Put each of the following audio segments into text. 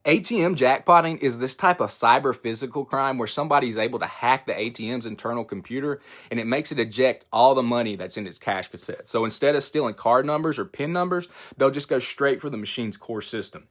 ATM jackpotting is this type of cyber physical crime where somebody is able to hack the ATM's internal computer and it makes it eject all the money that's in its cash cassette. So instead of stealing card numbers or PIN numbers, they'll just go straight for the machine's core system.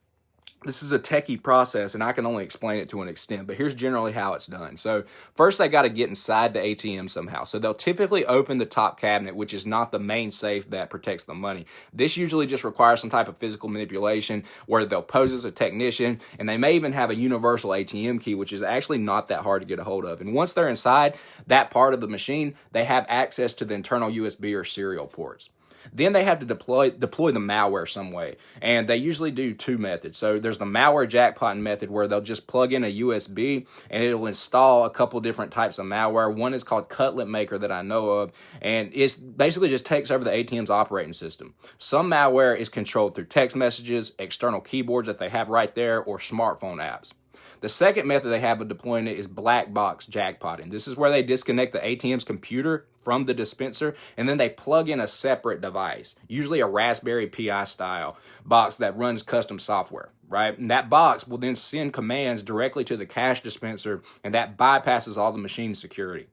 This is a techie process, and I can only explain it to an extent, but here's generally how it's done. So first, they got to get inside the ATM somehow. So they'll typically open the top cabinet, which is not the main safe that protects the money. This usually just requires some type of physical manipulation where they'll pose as a technician, and they may even have a universal ATM key, which is actually not that hard to get a hold of. And once they're inside that part of the machine, they have access to the internal USB or serial ports. Then they have to deploy the malware some way, and they usually do two methods. So there's the malware jackpotting method where they'll just plug in a USB and it'll install a couple different types of malware. One is called Cutlet Maker that I know of, and it's basically just takes over the ATM's operating system. Some malware is controlled through text messages, external keyboards that they have right there, or smartphone apps. The second method they have of deploying it is black box jackpotting. This is where they disconnect the ATM's computer from the dispenser, and then they plug in a separate device, usually a Raspberry Pi style box that runs custom software, right? And that box will then send commands directly to the cash dispenser, and that bypasses all the machine security.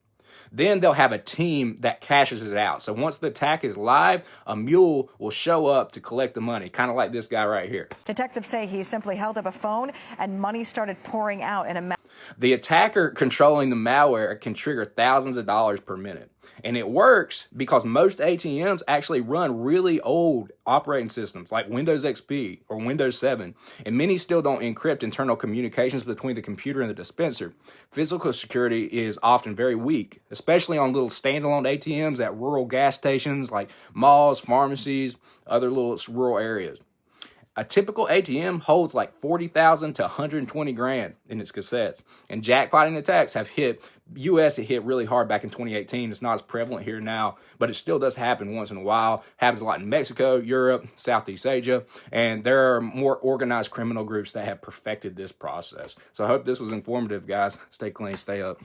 Then they'll have a team that cashes it out. So once the attack is live, a mule will show up to collect the money, kind of like this guy right here. Detectives say he simply held up a phone and money started pouring out in a... The attacker controlling the malware can trigger thousands of dollars per minute. And it works because most ATMs actually run really old operating systems like Windows XP or Windows 7, and many still don't encrypt internal communications between the computer and the dispenser. Physical security is often very weak, especially on little standalone ATMs at rural gas stations like malls, pharmacies, other little rural areas. A typical ATM holds like 40,000 to 120 grand in its cassettes. And jackpotting attacks have hit, it hit really hard back in 2018. It's not as prevalent here now, but it still does happen once in a while. Happens a lot in Mexico, Europe, Southeast Asia, and there are more organized criminal groups that have perfected this process. So I hope this was informative, guys. Stay clean, stay up.